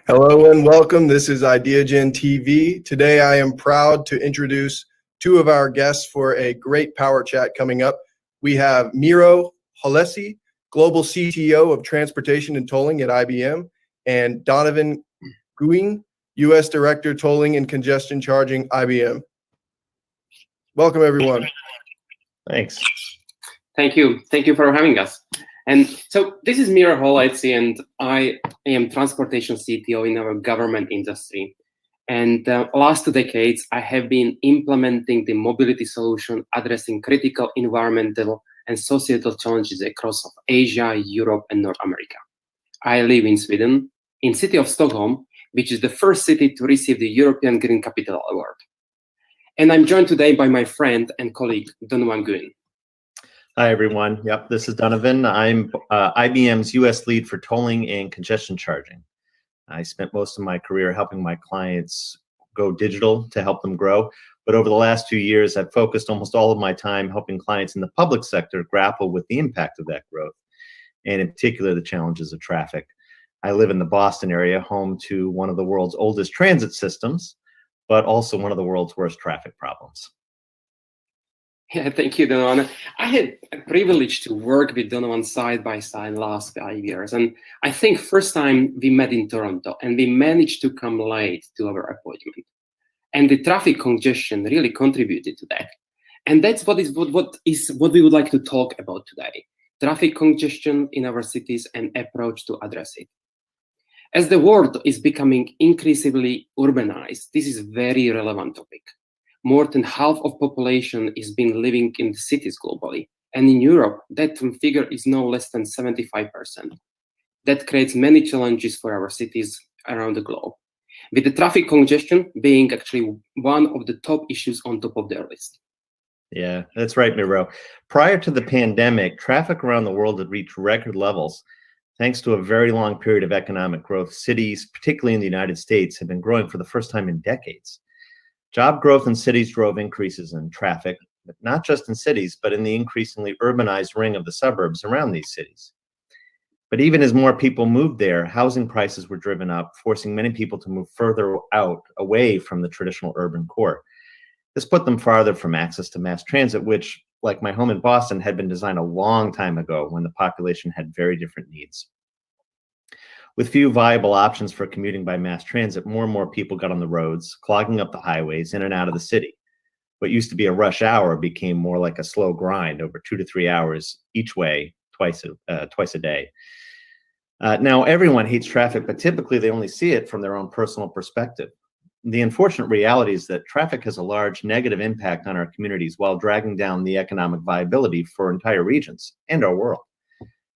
Hello and welcome. This is Ideagen TV. Today I am proud to introduce two of our guests for a great power chat coming up. We have Miro Holecy, Global CTO of Transportation and Tolling at IBM, and Donovan Guin, U.S. Director Tolling and Congestion Charging, IBM. Welcome, everyone. Thanks. Thank you. Thank you for having us. And so this is Miro Holecy, and I am transportation CTO in our government industry. And last 2 decades, I have been implementing the mobility solution addressing critical environmental and societal challenges across Asia, Europe, and North America. I live in Sweden, in city of Stockholm, which is the first city to receive the European Green Capital Award. And I'm joined today by my friend and colleague, Donovan Guin. Hi, everyone. Yep, this is Donovan. I'm IBM's U.S. lead for tolling and congestion charging. I spent most of my career helping my clients go digital to help them grow. But over the last 2 years, I've focused almost all of my time helping clients in the public sector grapple with the impact of that growth, and in particular, the challenges of traffic. I live in the Boston area, home to one of the world's oldest transit systems, but also one of the world's worst traffic problems. Yeah, thank you, Donovan. I had a privilege to work with Donovan side by side last 5 years. And I think first time we met in Toronto and we managed to come late to our appointment. And the traffic congestion really contributed to that. And that's what we would like to talk about today. Traffic congestion in our cities and approach to address it. As the world is becoming increasingly urbanized, this is a very relevant topic. More than half of population is being living in the cities globally. And in Europe, that figure is no less than 75%. That creates many challenges for our cities around the globe, with the traffic congestion being actually one of the top issues on top of their list. Yeah, that's right, Miro. Prior to the pandemic, traffic around the world had reached record levels. Thanks to a very long period of economic growth, cities, particularly in the United States, have been growing for the first time in decades. Job growth in cities drove increases in traffic, but not just in cities, but in the increasingly urbanized ring of the suburbs around these cities. But even as more people moved there, housing prices were driven up, forcing many people to move further out, away from the traditional urban core. This put them farther from access to mass transit, which, like my home in Boston, had been designed a long time ago when the population had very different needs. With few viable options for commuting by mass transit, more and more people got on the roads, clogging up the highways in and out of the city. What used to be a rush hour became more like a slow grind over 2 to 3 hours each way, twice a day. Now, everyone hates traffic, but typically they only see it from their own personal perspective. The unfortunate reality is that traffic has a large negative impact on our communities while dragging down the economic viability for entire regions and our world.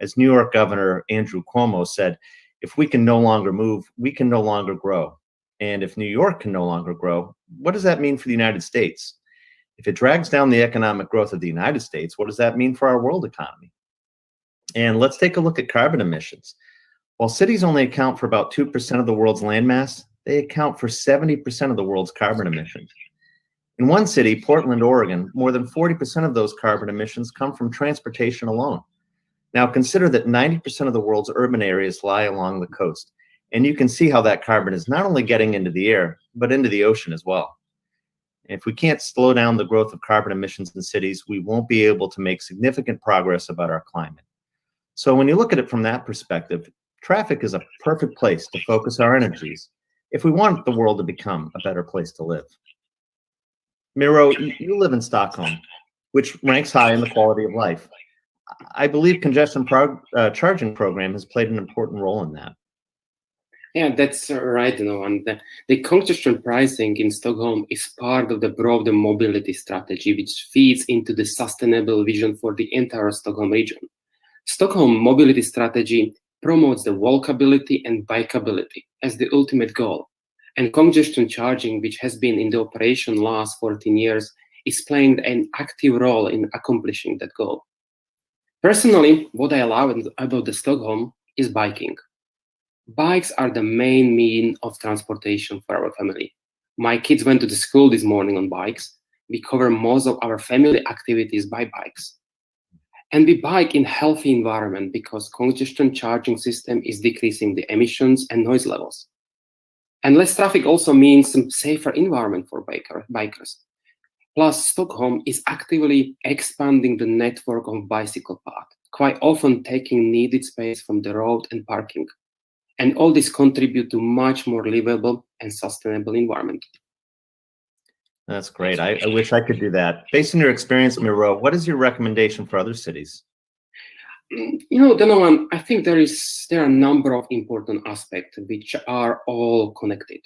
As New York Governor Andrew Cuomo said, if we can no longer move, we can no longer grow. And if New York can no longer grow, what does that mean for the United States? If it drags down the economic growth of the United States, what does that mean for our world economy? And let's take a look at carbon emissions. While cities only account for about 2% of the world's landmass, they account for 70% of the world's carbon emissions. In one city, Portland, Oregon, more than 40% of those carbon emissions come from transportation alone. Now consider that 90% of the world's urban areas lie along the coast, and you can see how that carbon is not only getting into the air, but into the ocean as well. If we can't slow down the growth of carbon emissions in cities, we won't be able to make significant progress about our climate. So when you look at it from that perspective, traffic is a perfect place to focus our energies if we want the world to become a better place to live. Miro, you live in Stockholm, which ranks high in the quality of life. I believe congestion charging program has played an important role in that. Yeah, that's right. And the congestion pricing in Stockholm is part of the broader mobility strategy, which feeds into the sustainable vision for the entire Stockholm region. Stockholm mobility strategy promotes the walkability and bikeability as the ultimate goal. And congestion charging, which has been in the operation last 14 years, is playing an active role in accomplishing that goal. Personally, what I love about the Stockholm is biking. Bikes are the main mean of transportation for our family. My kids went to the school this morning on bikes. We cover most of our family activities by bikes. And we bike in healthy environment because congestion charging system is decreasing the emissions and noise levels. And less traffic also means some safer environment for bikers. Plus, Stockholm is actively expanding the network of bicycle paths, quite often taking needed space from the road and parking. And all this contribute to much more livable and sustainable environment. That's great. I wish I could do that. Based on your experience, Miro, what is your recommendation for other cities? Donovan, I think there are a number of important aspects which are all connected.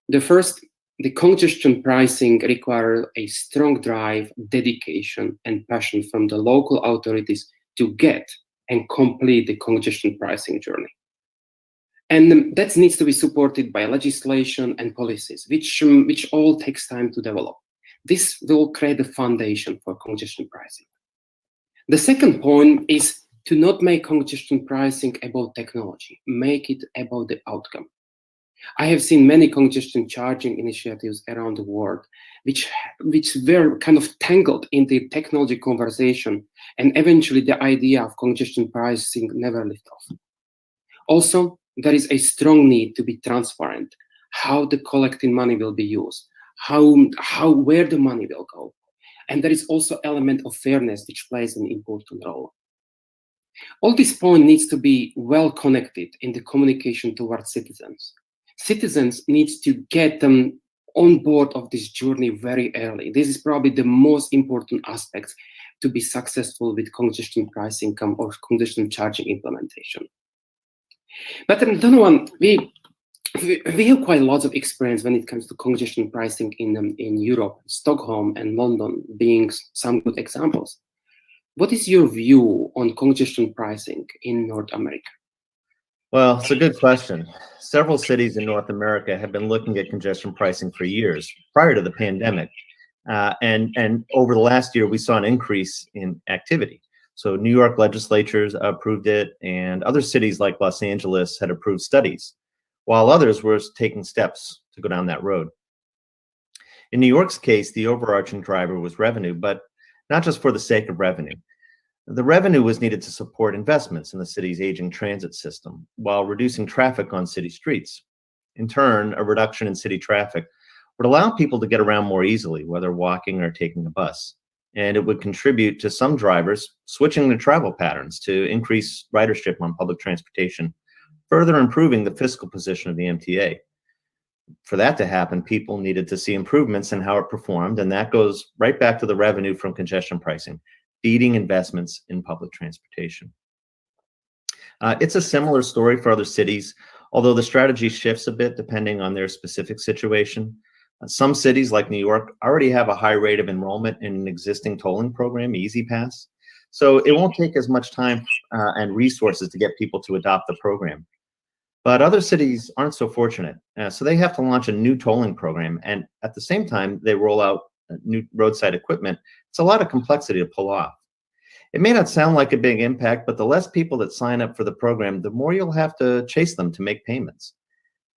The first, the congestion pricing requires a strong drive, dedication, and passion from the local authorities to get and complete the congestion pricing journey. And that needs to be supported by legislation and policies, which all takes time to develop. This will create the foundation for congestion pricing. The second point is to not make congestion pricing about technology, make it about the outcome. I have seen many congestion charging initiatives around the world, which were kind of tangled in the technology conversation, and eventually the idea of congestion pricing never lifted off. Also, there is a strong need to be transparent, how the collected money will be used, where the money will go. And there is also element of fairness, which plays an important role. All this point needs to be well connected in the communication towards citizens. Citizens need to get them on board of this journey very early. This is probably the most important aspect to be successful with congestion pricing or congestion charging implementation. But Donovan, we have quite a lot of experience when it comes to congestion pricing in Europe, Stockholm and London being some good examples. What is your view on congestion pricing in North America? Well, it's a good question. Several cities in North America have been looking at congestion pricing for years, prior to the pandemic. And over the last year, we saw an increase in activity. So New York legislatures approved it, and other cities like Los Angeles had approved studies, while others were taking steps to go down that road. In New York's case, the overarching driver was revenue, but not just for the sake of revenue. The revenue was needed to support investments in the city's aging transit system while reducing traffic on city streets. In turn, a reduction in city traffic would allow people to get around more easily, whether walking or taking a bus. And it would contribute to some drivers switching their travel patterns to increase ridership on public transportation, further improving the fiscal position of the MTA. For that to happen, people needed to see improvements in how it performed, and that goes right back to the revenue from congestion pricing, feeding investments in public transportation. It's a similar story for other cities, although the strategy shifts a bit depending on their specific situation. Some cities like New York already have a high rate of enrollment in an existing tolling program, Easy Pass. So it won't take as much time and resources to get people to adopt the program. But other cities aren't so fortunate. So they have to launch a new tolling program. And at the same time, they roll out new roadside equipment. It's a lot of complexity to pull off. It may not sound like a big impact, but the less people that sign up for the program, the more you'll have to chase them to make payments.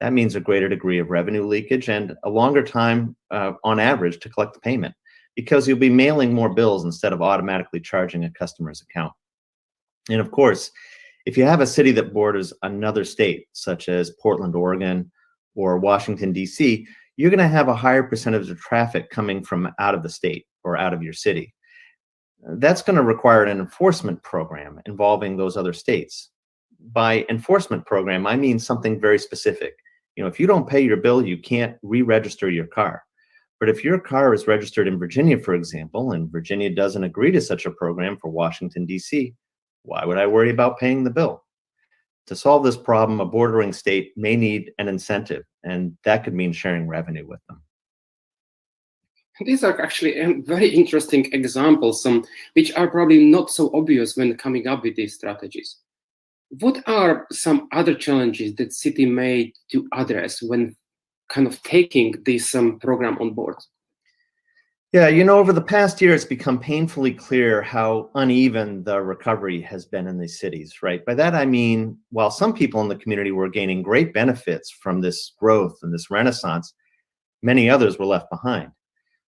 That means a greater degree of revenue leakage and a longer time on average to collect the payment, because you'll be mailing more bills instead of automatically charging a customer's account. And of course, if you have a city that borders another state, such as Portland, Oregon, or Washington, D.C., you're going to have a higher percentage of traffic coming from out of the state or out of your city. That's going to require an enforcement program involving those other states. By enforcement program, I mean something very specific. If you don't pay your bill, you can't re-register your car. But if your car is registered in Virginia, for example, and Virginia doesn't agree to such a program for Washington, D.C., why would I worry about paying the bill? To solve this problem, a bordering state may need an incentive, and that could mean sharing revenue with them. These are actually very interesting examples, which are probably not so obvious when coming up with these strategies. What are some other challenges that city made to address when kind of taking this program on board? Yeah, over the past year, it's become painfully clear how uneven the recovery has been in these cities, right? By that, I mean, while some people in the community were gaining great benefits from this growth and this renaissance, many others were left behind.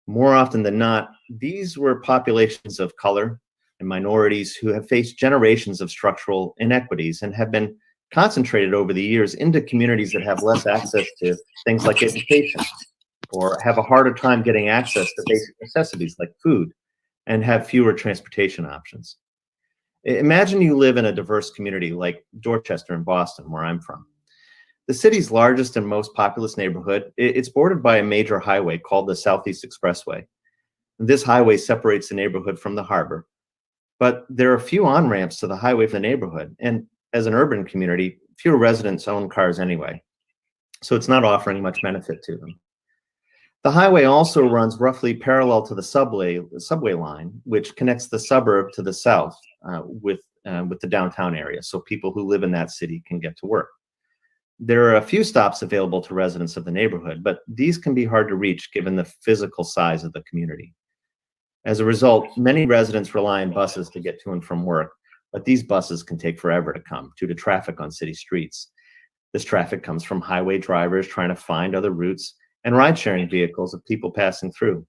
More often than not, these were populations of color, and minorities who have faced generations of structural inequities and have been concentrated over the years into communities that have less access to things like education, or have a harder time getting access to basic necessities like food, and have fewer transportation options. Imagine you live in a diverse community like Dorchester in Boston, where I'm from. The city's largest and most populous neighborhood, it's bordered by a major highway called the Southeast Expressway. This highway separates the neighborhood from the harbor, but there are few on-ramps to the highway for the neighborhood, and as an urban community, fewer residents own cars anyway, so it's not offering much benefit to them. The highway also runs roughly parallel to the subway line, which connects the suburb to the south with the downtown area, so people who live in that city can get to work. There are a few stops available to residents of the neighborhood, but these can be hard to reach given the physical size of the community. As a result, many residents rely on buses to get to and from work, but these buses can take forever to come due to traffic on city streets. This traffic comes from highway drivers trying to find other routes and ride-sharing vehicles of people passing through.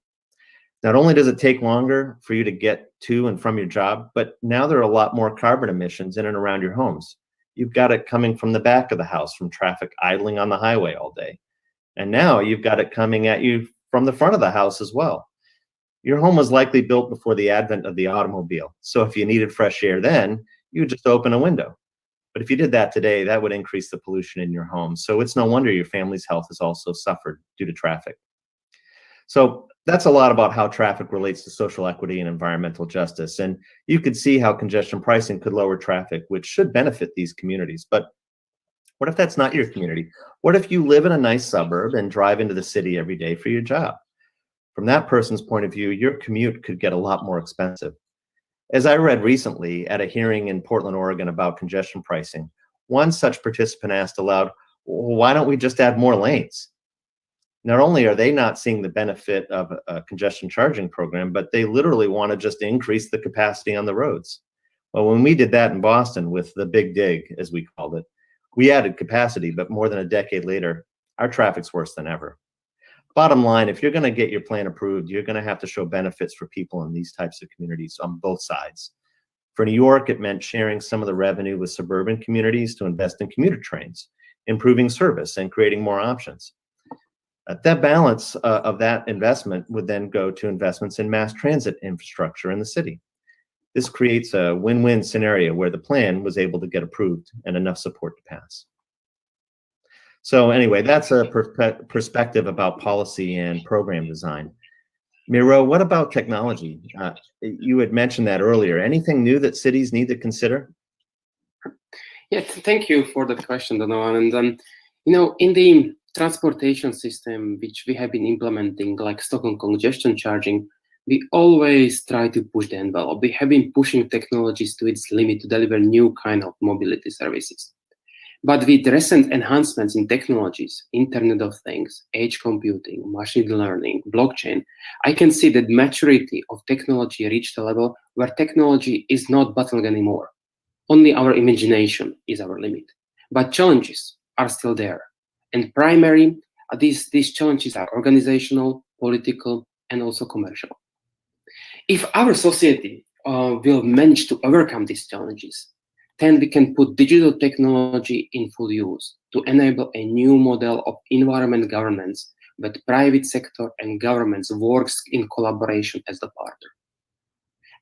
Not only does it take longer for you to get to and from your job, but now there are a lot more carbon emissions in and around your homes. You've got it coming from the back of the house from traffic idling on the highway all day. And now you've got it coming at you from the front of the house as well. Your home was likely built before the advent of the automobile. So if you needed fresh air then, you would just open a window. But if you did that today, that would increase the pollution in your home. So it's no wonder your family's health has also suffered due to traffic. So that's a lot about how traffic relates to social equity and environmental justice. And you could see how congestion pricing could lower traffic, which should benefit these communities. But what if that's not your community? What if you live in a nice suburb and drive into the city every day for your job? From that person's point of view, your commute could get a lot more expensive. As I read recently at a hearing in Portland, Oregon about congestion pricing, one such participant asked aloud, well, why don't we just add more lanes? Not only are they not seeing the benefit of a congestion charging program, but they literally want to just increase the capacity on the roads. Well, when we did that in Boston with the Big Dig, as we called it, we added capacity, but more than a decade later, our traffic's worse than ever. Bottom line, if you're going to get your plan approved, you're going to have to show benefits for people in these types of communities on both sides. For New York, it meant sharing some of the revenue with suburban communities to invest in commuter trains, improving service, and creating more options. That balance of that investment would then go to investments in mass transit infrastructure in the city. This creates a win-win scenario where the plan was able to get approved and enough support to pass. So anyway, that's a perspective about policy and program design. Miro, what about technology? You had mentioned that earlier. Anything new that cities need to consider? Yeah, thank you for that question, Donovan. And in the transportation system, which we have been implementing, like Stockholm congestion charging, we always try to push the envelope. We have been pushing technologies to its limit to deliver new kind of mobility services. But with recent enhancements in technologies, Internet of Things, edge computing, machine learning, blockchain, I can see that maturity of technology reached a level where technology is not bottleneck anymore. Only our imagination is our limit. But challenges are still there. And primary, these challenges are organizational, political, and also commercial. If our society will manage to overcome these challenges, then we can put digital technology in full use to enable a new model of environment governance where the private sector and governments works in collaboration as the partner.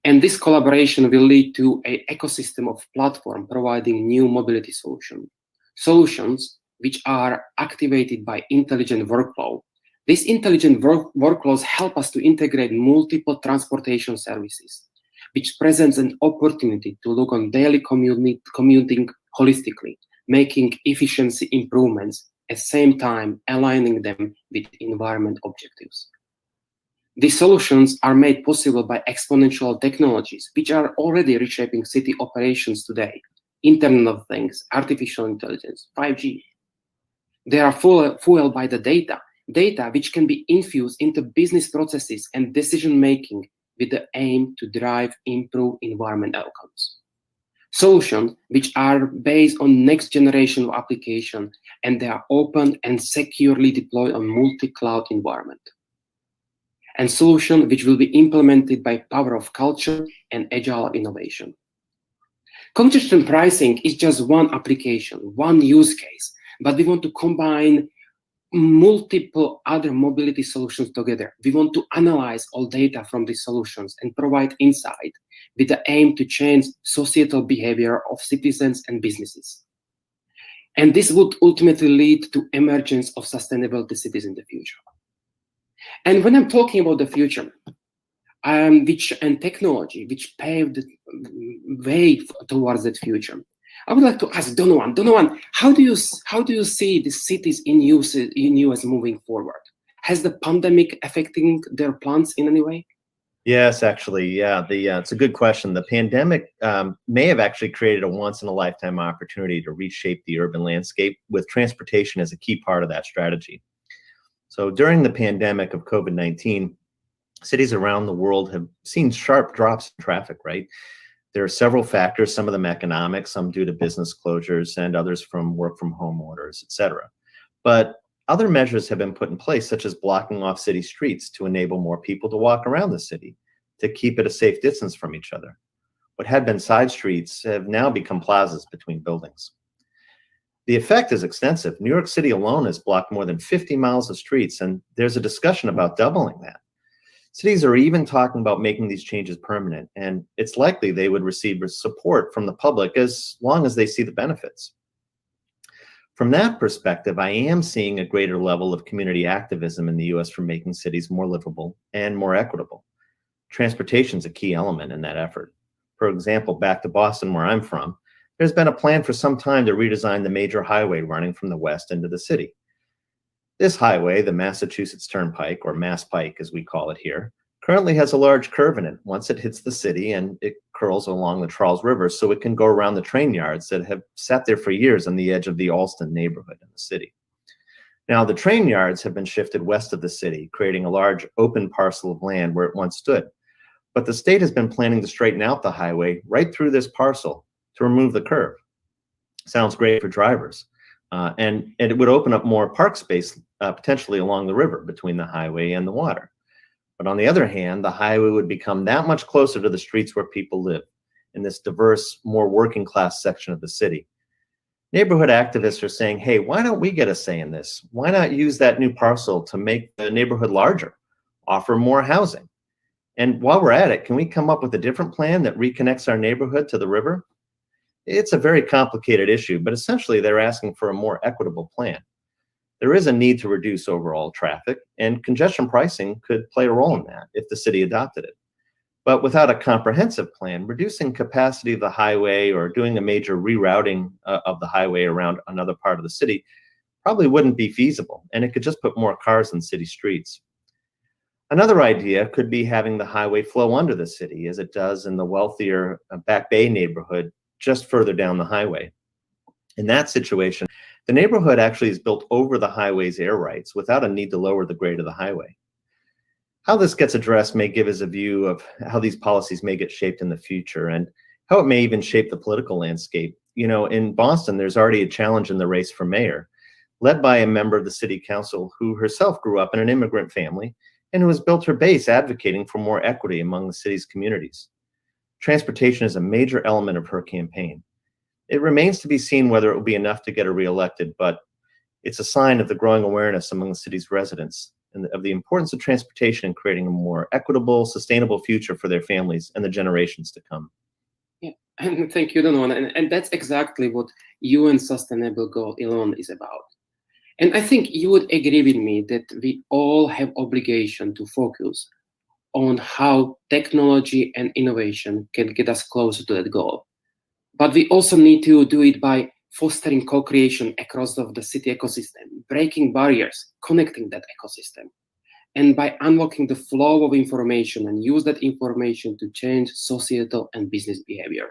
And this collaboration will lead to an ecosystem of platform providing new mobility solutions which are activated by intelligent workflow. These intelligent workflows help us to integrate multiple transportation services, which presents an opportunity to look on daily commuting holistically, making efficiency improvements, at the same time aligning them with environment objectives. These solutions are made possible by exponential technologies, which are already reshaping city operations today. Internet of Things, artificial intelligence, 5G. They are fueled by the data which can be infused into business processes and decision-making with the aim to drive improved environment outcomes. Solutions which are based on next generation of application, and they are open and securely deployed on multi-cloud environment. and solution which will be implemented by power of culture and agile innovation. Congestion pricing is just one application, one use case, but we want to combine multiple other mobility solutions together. We want to analyze all data from these solutions and provide insight with the aim to change societal behavior of citizens and businesses. And this would ultimately lead to emergence of sustainable cities in the future. And when I'm talking about the future, and technology which paved the way towards that future, I would like to ask Donovan. Donovan, how do you see the cities in US moving forward? Has the pandemic affecting their plans in any way? Yes, actually, yeah. It's a good question. The pandemic may have actually created a once-in-a-lifetime opportunity to reshape the urban landscape, with transportation as a key part of that strategy. So during the pandemic of COVID-19, cities around the world have seen sharp drops in traffic, right? There are several factors, some of them economic, some due to business closures, and others from work from home orders, et cetera. But other measures have been put in place, such as blocking off city streets to enable more people to walk around the city, to keep at a safe distance from each other. What had been side streets have now become plazas between buildings. The effect is extensive. New York City alone has blocked more than 50 miles of streets, and there's a discussion about doubling that. Cities are even talking about making these changes permanent, and it's likely they would receive support from the public as long as they see the benefits. From that perspective, I am seeing a greater level of community activism in the US for making cities more livable and more equitable. Transportation is a key element in that effort. For example, back to Boston, where I'm from, there's been a plan for some time to redesign the major highway running from the west into the city. This highway, the Massachusetts Turnpike, or Mass Pike as we call it here, currently has a large curve in it once it hits the city, and it curls along the Charles River so it can go around the train yards that have sat there for years on the edge of the Allston neighborhood in the city. Now, the train yards have been shifted west of the city, creating a large open parcel of land where it once stood. But the state has been planning to straighten out the highway right through this parcel to remove the curve. Sounds great for drivers. And it would open up more park space potentially along the river between the highway and the water. But on the other hand, the highway would become that much closer to the streets where people live, in this diverse, more working class section of the city. Neighborhood activists are saying, hey, why don't we get a say in this? Why not use that new parcel to make the neighborhood larger, offer more housing? And while we're at it, can we come up with a different plan that reconnects our neighborhood to the river? It's a very complicated issue, but essentially they're asking for a more equitable plan. There is a need to reduce overall traffic, and congestion pricing could play a role in that if the city adopted it. But without a comprehensive plan, reducing capacity of the highway or doing a major rerouting of the highway around another part of the city probably wouldn't be feasible, and it could just put more cars in city streets. Another idea could be having the highway flow under the city, as it does in the wealthier Back Bay neighborhood just further down the highway. In that situation, the neighborhood actually is built over the highway's air rights without a need to lower the grade of the highway. How this gets addressed may give us a view of how these policies may get shaped in the future and how it may even shape the political landscape. You know, in Boston, there's already a challenge in the race for mayor, led by a member of the city council who herself grew up in an immigrant family and who has built her base advocating for more equity among the city's communities. Transportation is a major element of her campaign. It remains to be seen whether it will be enough to get her reelected, but it's a sign of the growing awareness among the city's residents and of the importance of transportation in creating a more equitable, sustainable future for their families and the generations to come. Yeah, and thank you, Donovan. And that's exactly what UN Sustainable Goal 11 is about. And I think you would agree with me that we all have obligation to focus on how technology and innovation can get us closer to that goal. But we also need to do it by fostering co-creation across the city ecosystem, breaking barriers, connecting that ecosystem, and by unlocking the flow of information and use that information to change societal and business behavior.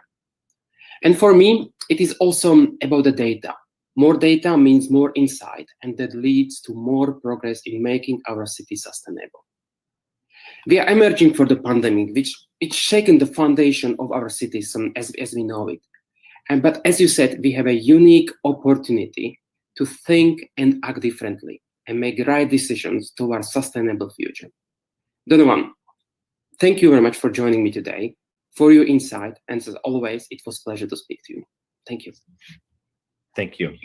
And for me, it is also about the data. More data means more insight, and that leads to more progress in making our city sustainable. We are emerging from the pandemic, which it's shaken the foundation of our cities as we know it. But as you said, we have a unique opportunity to think and act differently and make right decisions towards a sustainable future. Donovan, thank you very much for joining me today, for your insight, and as always, it was a pleasure to speak to you. Thank you. Thank you.